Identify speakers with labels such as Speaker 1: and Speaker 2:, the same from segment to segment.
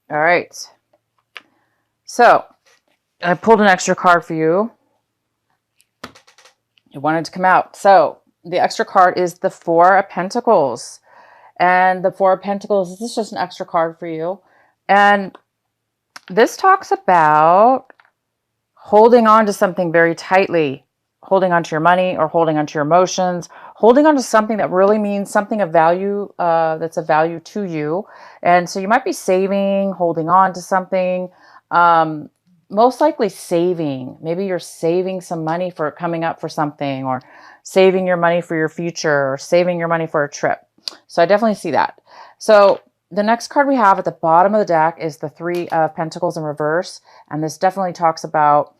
Speaker 1: All right. So I pulled an extra card for you. It wanted to come out. So the extra card is the Four of Pentacles. And the Four of Pentacles, this is just an extra card for you. And this talks about holding on to something very tightly, holding on to your money or holding on to your emotions, holding on to something that really means something of value, that's of value to you. And so you might be saving, holding on to something, most likely saving. Maybe you're saving some money for coming up for something, or saving your money for your future, or saving your money for a trip. So I definitely see that. So the next card we have at the bottom of the deck is the Three of Pentacles in reverse. And this definitely talks about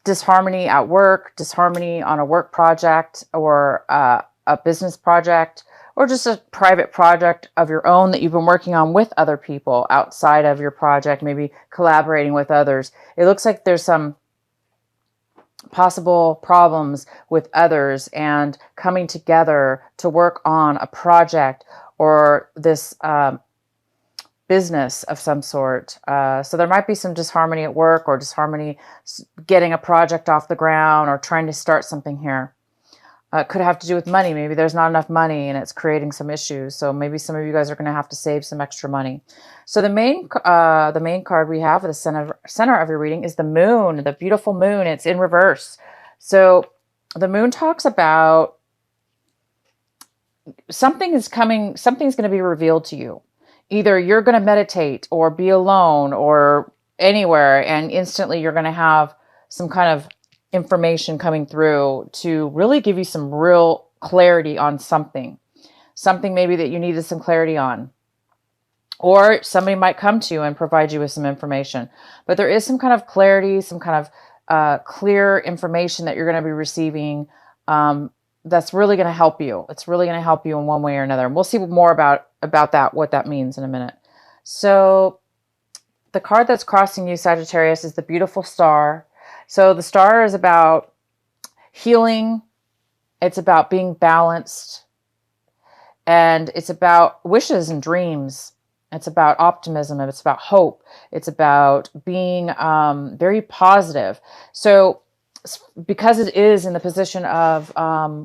Speaker 1: disharmony at work, disharmony on a work project, or a business project, or just a private project of your own that you've been working on with other people outside of your project, maybe collaborating with others. It looks like there's some possible problems with others and coming together to work on a project or this business of some sort. So there might be some disharmony at work, or disharmony getting a project off the ground, or trying to start something here. It could have to do with money. Maybe there's not enough money and it's creating some issues. So maybe some of you guys are going to have to save some extra money. So the main card we have at the center of your reading is the Moon, the beautiful Moon. It's in reverse. So the Moon talks about something is coming. Something's going to be revealed to you. Either you're going to meditate or be alone or anywhere, and instantly you're going to have some kind of information coming through to really give you some real clarity on something maybe that you needed some clarity on, or somebody might come to you and provide you with some information. But there is some kind of clarity, some kind of clear information that you're going to be receiving, that's really going to help you. It's really going to help you in one way or another. And we'll see more about that, what that means in a minute. So the card that's crossing you, Sagittarius, is the beautiful Star. So the Star is about healing. It's about being balanced. And it's about wishes and dreams. It's about optimism. It's about hope. It's about being very positive. So because it is in the position of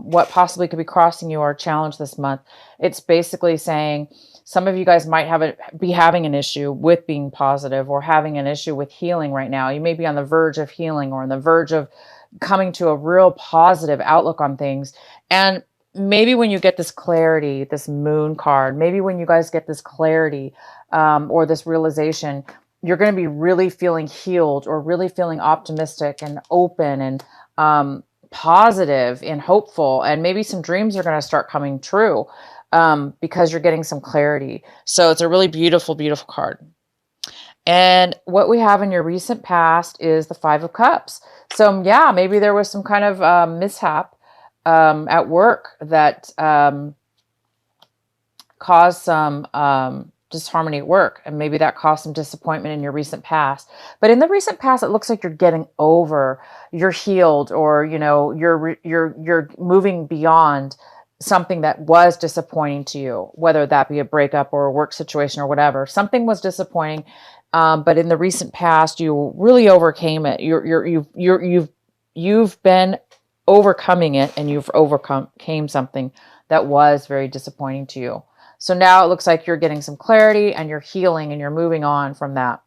Speaker 1: what possibly could be crossing you or a challenge this month, it's basically saying some of you guys might be having an issue with being positive, or having an issue with healing right now. You may be on the verge of healing, or on the verge of coming to a real positive outlook on things. And maybe when you get this clarity, this Moon card, maybe when you guys get this clarity or this realization, you're going to be really feeling healed, or really feeling optimistic and open and positive and hopeful. And maybe some dreams are going to start coming true because you're getting some clarity. So it's a really beautiful, beautiful card. And what we have in your recent past is the Five of Cups. So yeah, maybe there was some kind of mishap at work that caused some disharmony at work, and maybe that caused some disappointment in your recent past. But in the recent past, it looks like you're getting over, you're healed, or you're moving beyond something that was disappointing to you, whether that be a breakup or a work situation or whatever. Something was disappointing, but in the recent past, you really overcame it. You've been overcoming it, and you've overcame something that was very disappointing to you. So now it looks like you're getting some clarity, and you're healing, and you're moving on from that.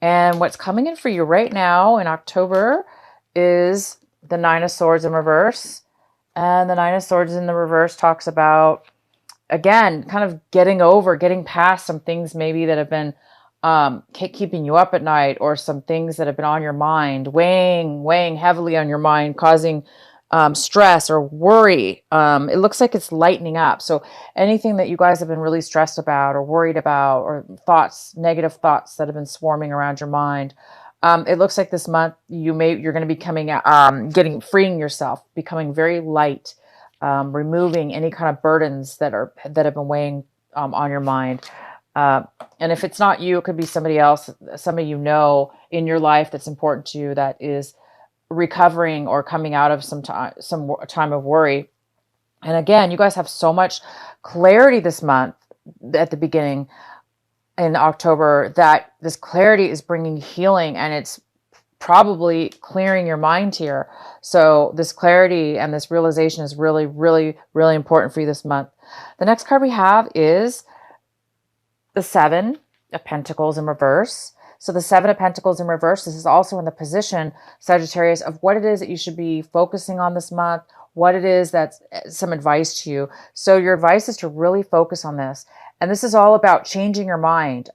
Speaker 1: And what's coming in for you right now in October is the Nine of Swords in reverse. And the Nine of Swords in the reverse talks about, again, kind of getting past some things maybe that have been keeping you up at night, or some things that have been on your mind, weighing heavily on your mind, causing stress or worry. It looks like it's lightening up. So anything that you guys have been really stressed about or worried about, or negative thoughts that have been swarming around your mind, it looks like this month you're going to be freeing yourself, becoming very light, removing any kind of burdens that have been weighing on your mind. And if it's not you, it could be somebody else, somebody in your life that's important to you, that is recovering or coming out of some time of worry. And again, you guys have so much clarity this month at the beginning. in October, that this clarity is bringing healing, and it's probably clearing your mind here. So this clarity and this realization is really, really, really important for you this month. The next card we have is the Seven of Pentacles in reverse. So the Seven of Pentacles in reverse, this is also in the position, Sagittarius, of what it is that you should be focusing on this month, what it is that's some advice to you. So your advice is to really focus on this. And this is all about changing your mind,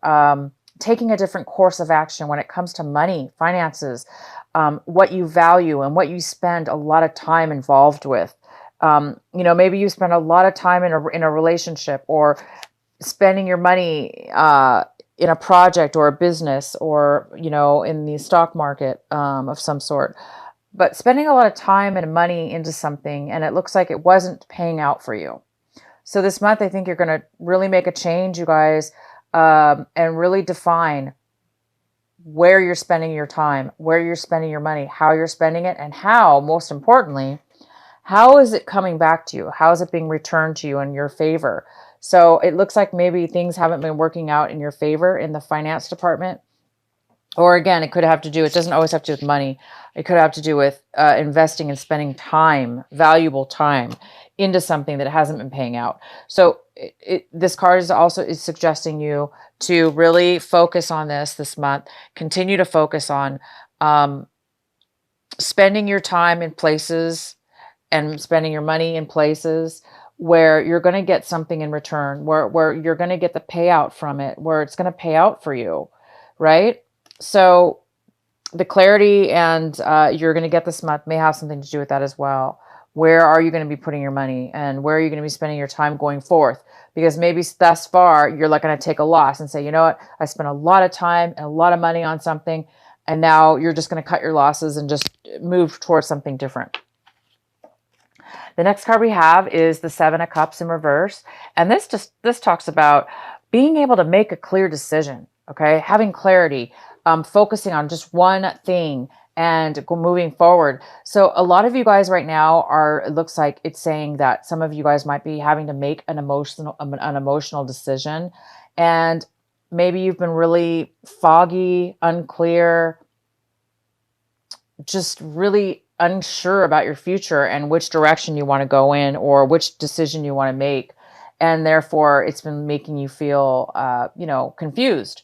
Speaker 1: taking a different course of action when it comes to money, finances, what you value and what you spend a lot of time involved with. Maybe you spend a lot of time in a relationship, or spending your money in a project or a business, or, in the stock market of some sort. But spending a lot of time and money into something, and it looks like it wasn't paying out for you. So this month, I think you're going to really make a change, you guys, and really define where you're spending your time, where you're spending your money, how you're spending it, and how, most importantly, how is it coming back to you? How is it being returned to you in your favor? So it looks like maybe things haven't been working out in your favor in the finance department. Or again, it could have to do, it doesn't always have to do with money. It could have to do with investing and spending time, valuable time, into something that hasn't been paying out. So this card is suggesting you to really focus on this month. Continue to focus on spending your time in places and spending your money in places where you're going to get something in return, where you're going to get the payout from it, where it's going to pay out for you, right? So the clarity and you're going to get this month may have something to do with that as well. Where are you going to be putting your money, and where are you going to be spending your time going forth? Because maybe thus far you're like going to take a loss and say, you know what, I spent a lot of time and a lot of money on something, and now you're just going to cut your losses and just move towards something different. The next card we have is the Seven of Cups in reverse. And this talks about being able to make a clear decision, okay? Having clarity, focusing on just one thing and moving forward. So a lot of you guys right now it looks like it's saying that some of you guys might be having to make an emotional decision. And maybe you've been really foggy, unclear, just really unsure about your future and which direction you want to go in, or which decision you want to make. And therefore it's been making you feel, confused.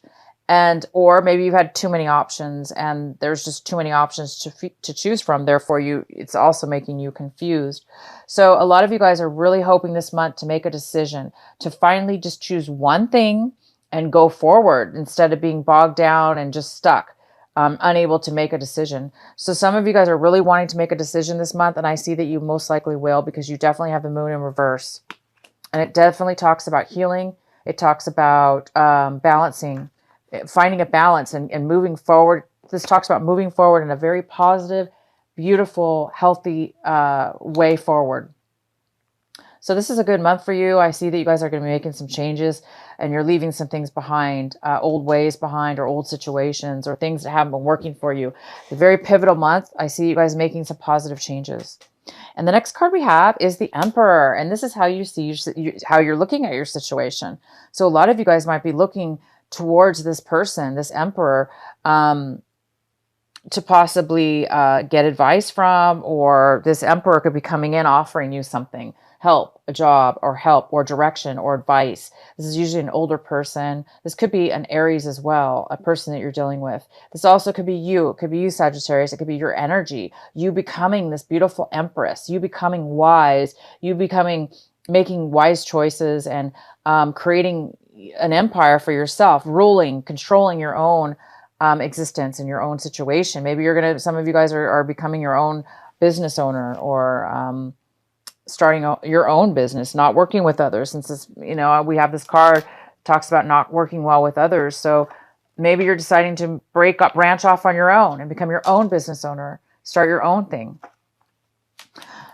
Speaker 1: Or maybe you've had too many options and there's just too many options to choose from. Therefore it's also making you confused. So a lot of you guys are really hoping this month to make a decision, to finally just choose one thing and go forward instead of being bogged down and just stuck. Unable to make a decision. So some of you guys are really wanting to make a decision this month, and I see that you most likely will, because you definitely have the Moon in reverse. And it definitely talks about healing. It talks about balancing, finding a balance and moving forward. This talks about moving forward in a very positive, beautiful, healthy way forward. So this is a good month for you. I see that you guys are going to be making some changes, and you're leaving some things behind, old ways behind, or old situations, or things that haven't been working for you. It's a very pivotal month. I see you guys making some positive changes. And the next card we have is the Emperor. And this is how you see how you're looking at your situation. So a lot of you guys might be looking towards this person, this Emperor, to possibly get advice from, or this Emperor could be coming in offering you something. Help, a job, or direction, or advice. This is usually an older person. This could be an Aries as well, a person that you're dealing with. This also could be you. It could be you, Sagittarius. It could be your energy. You becoming this beautiful Empress. You becoming wise. You making wise choices and creating an empire for yourself, ruling, controlling your own existence and your own situation. Maybe some of you guys are becoming your own business owner, or starting your own business, not working with others. Since this, we have this card talks about not working well with others. So maybe you're deciding to branch off on your own and become your own business owner, start your own thing.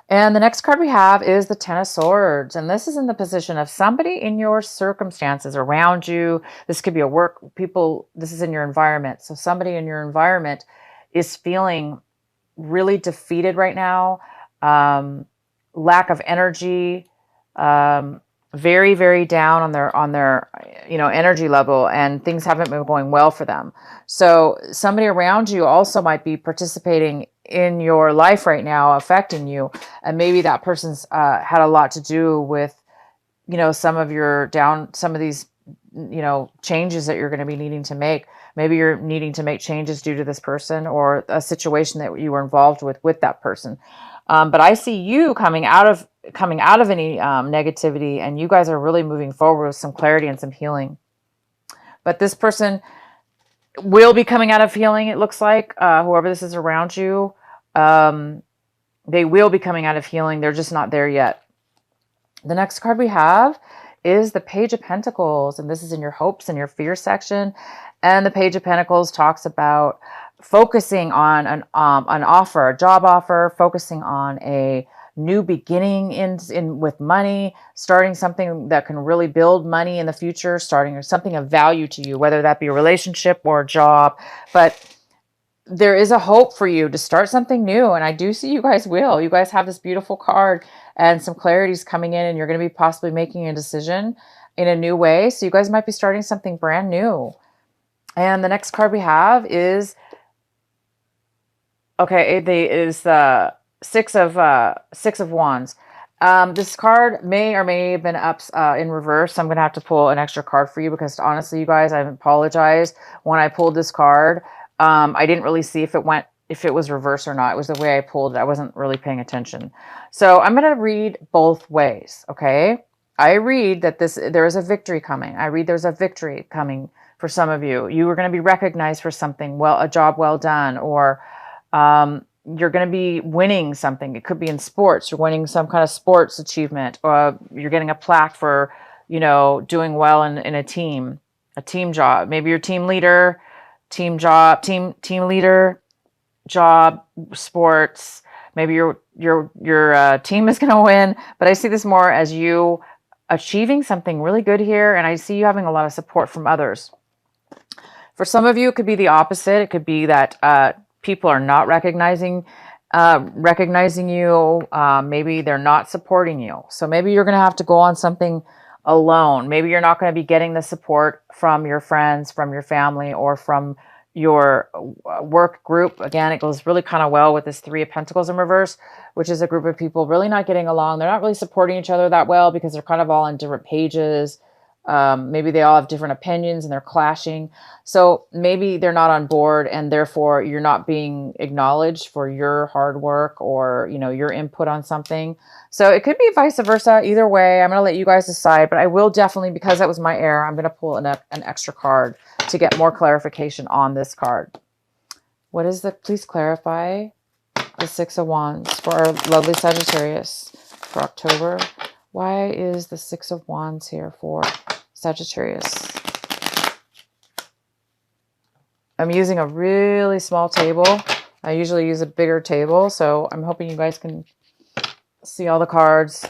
Speaker 1: And the next card we have is the Ten of Swords. And this is in the position of somebody in your circumstances around you. This could be this is in your environment. So somebody in your environment is feeling really defeated right now. Lack of energy, very, very down on their, energy level, and things haven't been going well for them. So somebody around you also might be participating in your life right now, affecting you. And maybe that person's had a lot to do with, some of these, changes that you're going to be needing to make. Maybe you're needing to make changes due to this person or a situation that you were involved with that person. But I see you coming out of any negativity, and you guys are really moving forward with some clarity and some healing. But this person will be coming out of healing, it looks like, whoever this is around you. They will be coming out of healing. They're just not there yet. The next card we have is the Page of Pentacles, and this is in your hopes and your fear section. And the Page of Pentacles talks about focusing on an offer, a job offer, focusing on a new beginning in with money, starting something that can really build money in the future, starting something of value to you, whether that be a relationship or a job. But there is a hope for you to start something new. And I do see you guys will. You guys have this beautiful card and some clarity is coming in, and you're going to be possibly making a decision in a new way. So you guys might be starting something brand new. And the next card we have is, the Six of Wands. This card may or may have been up in reverse. So I'm going to have to pull an extra card for you, because honestly, you guys, I apologize. When I pulled this card, I didn't really see if it was reverse or not. It was the way I pulled it. I wasn't really paying attention. So I'm going to read both ways. Okay. I read that there is a victory coming. I read there's a victory coming for some of you. You are going to be recognized for something, a job well done, or, you're going to be winning something. It could be in sports. You're winning some kind of sports achievement, or you're getting a plaque for, doing well in a team job. Maybe you're team leader, team leader, job, sports. Maybe your team is going to win, but I see this more as you achieving something really good here. And I see you having a lot of support from others. For some of you, it could be the opposite. It could be that, people are not recognizing you. Maybe they're not supporting you. So maybe you're going to have to go on something alone. Maybe you're not going to be getting the support from your friends, from your family, or from your work group. Again, it goes really kind of well with this Three of Pentacles in reverse, which is a group of people really not getting along. They're not really supporting each other that well, because they're kind of all on different pages. Maybe they all have different opinions and they're clashing. So maybe they're not on board, and therefore you're not being acknowledged for your hard work or, your input on something. So it could be vice versa. Either way, I'm going to let you guys decide, but I will definitely, because that was my error, I'm going to pull an extra card to get more clarification on this card. What is please clarify the Six of Wands for our lovely Sagittarius for October. Why is the Six of Wands here for Sagittarius? I'm using a really small table. I usually use a bigger table, so I'm hoping you guys can see all the cards.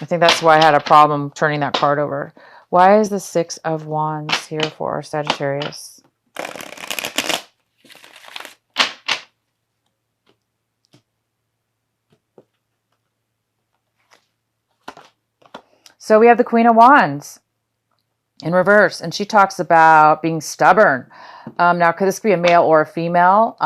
Speaker 1: I think that's why I had a problem turning that card over. Why is the Six of Wands here for Sagittarius? So we have the Queen of Wands in reverse, and she talks about being stubborn. Now, could this be a male or a female?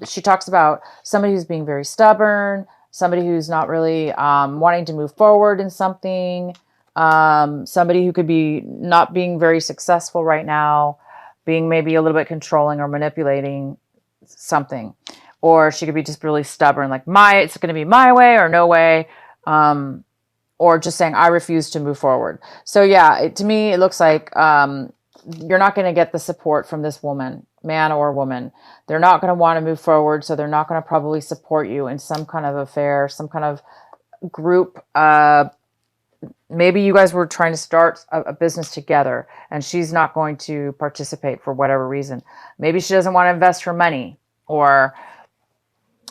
Speaker 1: She talks about somebody who's being very stubborn, somebody who's not really wanting to move forward in something, somebody who could be not being very successful right now, being maybe a little bit controlling or manipulating something. Or she could be just really stubborn, like it's going to be my way or no way. Or just saying, I refuse to move forward. So yeah, to me, it looks like you're not going to get the support from this woman, man or woman. They're not going to want to move forward, so they're not going to probably support you in some kind of affair, some kind of group. Maybe you guys were trying to start a business together, and she's not going to participate for whatever reason. Maybe she doesn't want to invest her money, or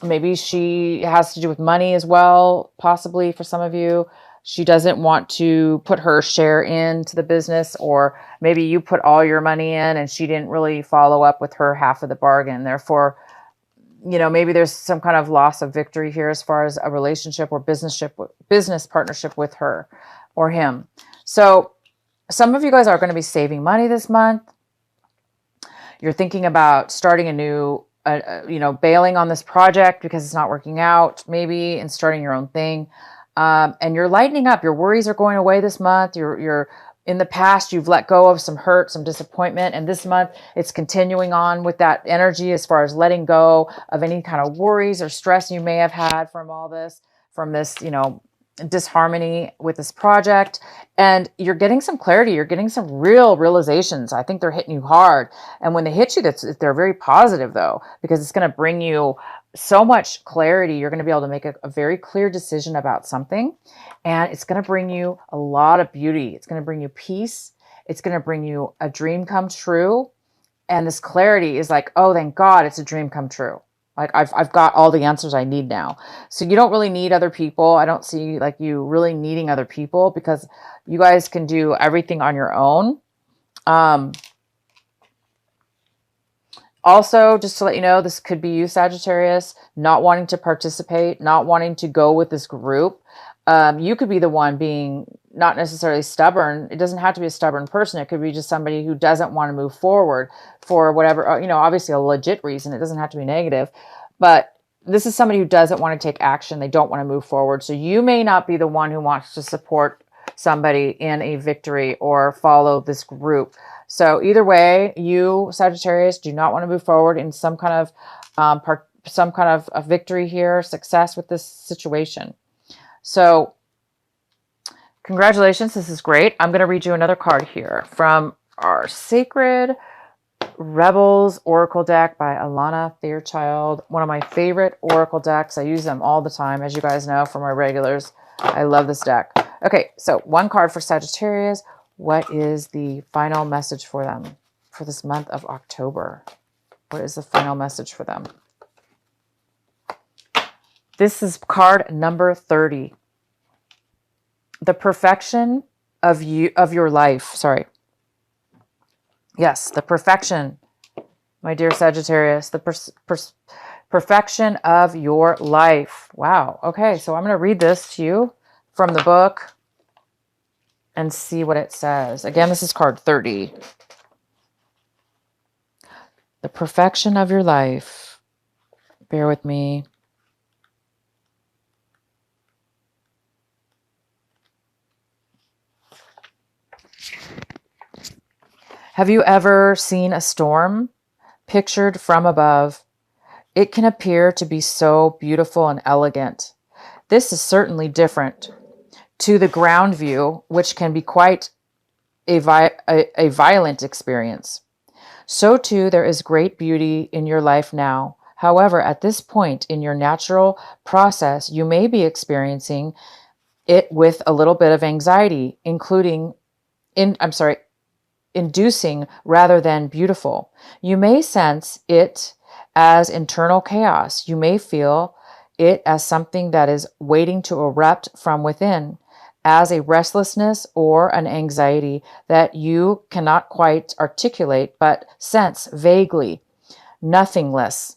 Speaker 1: maybe she has to do with money as well, possibly for some of you. She doesn't want to put her share into the business, or maybe you put all your money in and she didn't really follow up with her half of the bargain. Therefore, maybe there's some kind of loss of victory here as far as a relationship or business partnership with her or him. So some of you guys are going to be saving money this month. You're thinking about starting a new, bailing on this project because it's not working out, maybe, and starting your own thing. And you're lightening up. Your worries are going away this month. You're in the past, you've let go of some hurt, some disappointment. And this month, it's continuing on with that energy as far as letting go of any kind of worries or stress you may have had from all this, from this, disharmony with this project. And you're getting some clarity. You're getting some real realizations. I think they're hitting you hard. And when they hit you, they're very positive, though, because it's going to bring you so much clarity. You're going to be able to make a very clear decision about something. And it's going to bring you a lot of beauty. It's going to bring you peace. It's going to bring you a dream come true. And this clarity is like, oh, thank God it's a dream come true. Like I've got all the answers I need now. So you don't really need other people. I don't see like you really needing other people because you guys can do everything on your own. Also, just to let you know, this could be you, Sagittarius, not wanting to participate, not wanting to go with this group. You could be the one being not necessarily stubborn. It doesn't have to be a stubborn person. It could be just somebody who doesn't want to move forward for whatever, obviously a legit reason. It doesn't have to be negative, but this is somebody who doesn't want to take action. They don't want to move forward. So you may not be the one who wants to support somebody in a victory or follow this group. So either way, you, Sagittarius, do not want to move forward in some kind of a victory here, success with this situation. So congratulations. This is great. I'm going to read you another card here from our Sacred Rebels Oracle deck by Alana Fairchild. One of my favorite Oracle decks. I use them all the time, as you guys know, for my regulars. I love this deck. Okay, so one card for Sagittarius. What is the final message for them for this month of October? What is the final message for them? This is card number 30. The perfection of your life. Sorry. Yes, the perfection, my dear Sagittarius, the perfection of your life. Wow. Okay, so I'm going to read this to you from the book and see what it says. Again, this is card 30. The perfection of your life. Bear with me. Have you ever seen a storm pictured from above? It can appear to be so beautiful and elegant. This is certainly different to the ground view, which can be quite a violent experience. So too, there is great beauty in your life now. However, at this point in your natural process, you may be experiencing it with a little bit of anxiety, inducing rather than beautiful. You may sense it as internal chaos. You may feel it as something that is waiting to erupt from within, as a restlessness or an anxiety that you cannot quite articulate but sense vaguely, nothingless.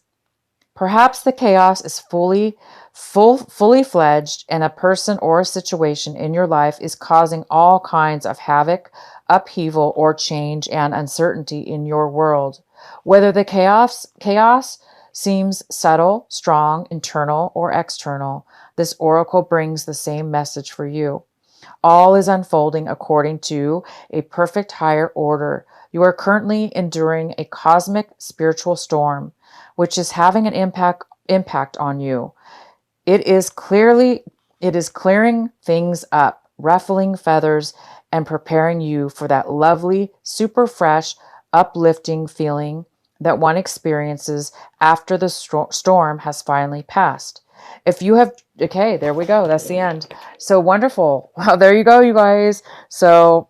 Speaker 1: Perhaps the chaos is fully fledged, and a person or a situation in your life is causing all kinds of havoc, upheaval, or change and uncertainty in your world. Whether the chaos seems subtle, strong, internal, or external, this oracle brings the same message for you. All is unfolding according to a perfect higher order. You are currently enduring a cosmic spiritual storm, which is having an impact on you. It is clearing things up, ruffling feathers, and preparing you for that lovely, super fresh, uplifting feeling that one experiences after the storm has finally passed. If you have, okay, there we go. That's the end. So wonderful. Well, there you go, you guys. So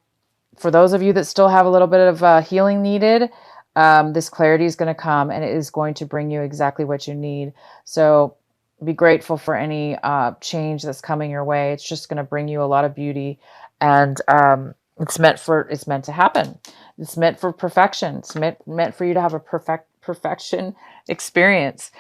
Speaker 1: for those of you that still have a little bit of healing needed, this clarity is going to come and it is going to bring you exactly what you need. So be grateful for any change that's coming your way. It's just going to bring you a lot of beauty, and it's meant to happen. It's meant for perfection. It's meant for you to have a perfection experience.